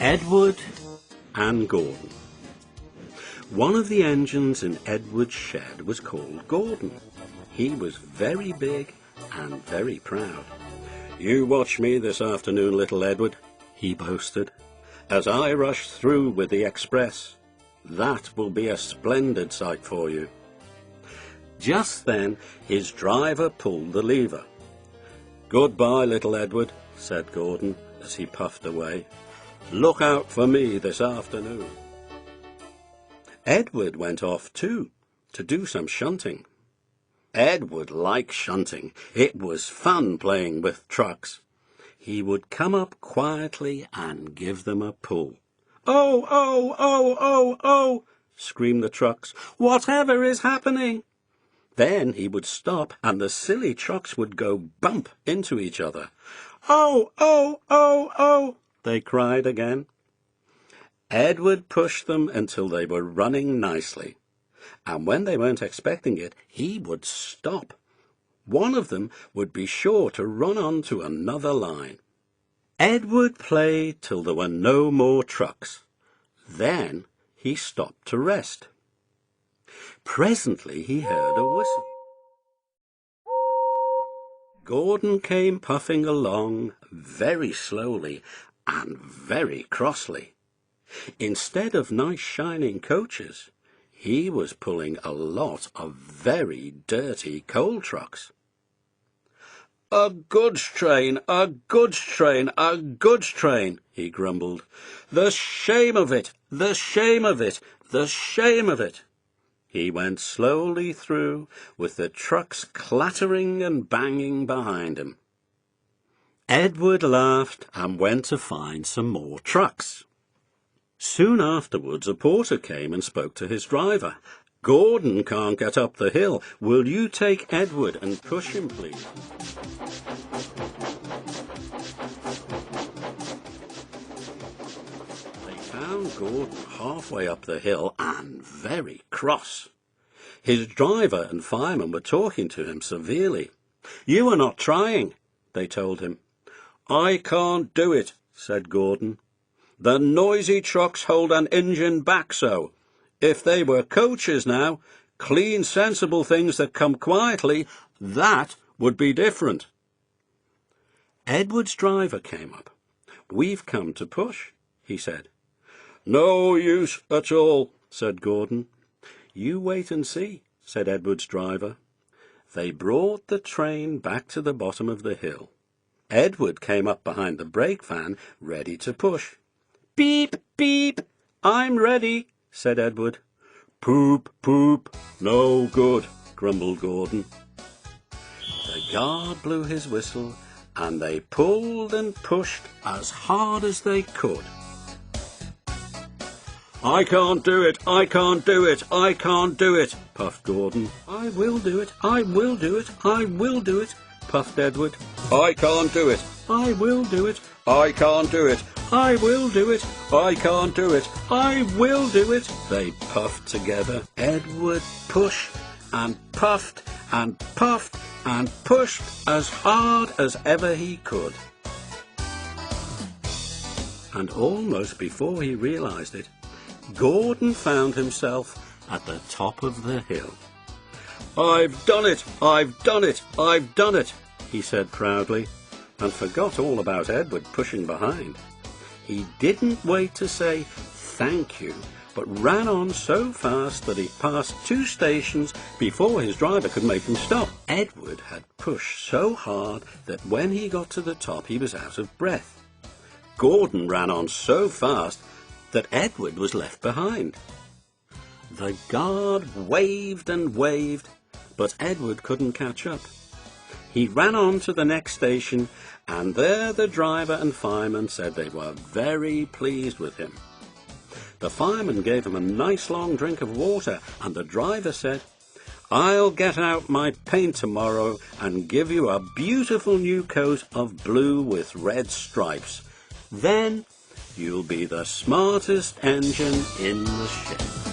Edward and Gordon. One of the engines in Edward's shed was called Gordon. He was very big and very proud. "You watch me this afternoon, little Edward," he boasted, "as I rush through with the express. That will be a splendid sight for you." Just then his driver pulled the lever. "Goodbye, little Edward," said Gordon as he puffed away. "Look out for me this afternoon." Edward went off too, to do some shunting. Edward liked shunting. It was fun playing with trucks. He would come up quietly and give them a pull. "Oh, oh, oh, oh, oh!" screamed the trucks. "Whatever is happening?" Then he would stop and the silly trucks would go bump into each other. "Oh, oh, oh, oh!" they cried again. Edward pushed them until they were running nicely, and when they weren't expecting it, he would stop. One of them would be sure to run on to another line. Edward played till there were no more trucks. Then he stopped to rest. Presently he heard a whistle. Gordon came puffing along very slowly and very crossly. Instead of nice shining coaches, he was pulling a lot of very dirty coal trucks. "A goods train, a goods train, a goods train," he grumbled. "The shame of it, the shame of it, the shame of it." He went slowly through, with the trucks clattering and banging behind him. Edward laughed and went to find some more trucks. Soon afterwards a porter came and spoke to his driver. "Gordon can't get up the hill. Will you take Edward and push him, please?" They found Gordon halfway up the hill and very cross. His driver and fireman were talking to him severely. "You are not trying," they told him. "I can't do it," said Gordon. "The noisy trucks hold an engine back so. If they were coaches now, clean, sensible things that come quietly, that would be different." Edward's driver came up. "We've come to push," he said. "No use at all," said Gordon. "You wait and see," said Edward's driver. They brought the train back to the bottom of the hill. Edward came up behind the brake van, ready to push. "Beep, beep, I'm ready," said Edward. "Poop, poop, no good," grumbled Gordon. The guard blew his whistle, and they pulled and pushed as hard as they could. "I can't do it, I can't do it, I can't do it," puffed Gordon. "I will do it, I will do it, I will do it," puffed Edward. "I can't do it, I will do it, I can't do it, I will do it, I can't do it, I will do it," they puffed together. Edward pushed and puffed and puffed and pushed as hard as ever he could. And almost before he realized it, Gordon found himself at the top of the hill. "I've done it, I've done it, I've done it," he said proudly, and forgot all about Edward pushing behind. He didn't wait to say thank you, but ran on so fast that he passed 2 stations before his driver could make him stop. Edward had pushed so hard that when he got to the top he was out of breath. Gordon ran on so fast that Edward was left behind. The guard waved and waved, but Edward couldn't catch up. He ran on to the next station, and there the driver and fireman said they were very pleased with him. The fireman gave him a nice long drink of water, and the driver said, "I'll get out my paint tomorrow and give you a beautiful new coat of blue with red stripes. Then you'll be the smartest engine in the shed."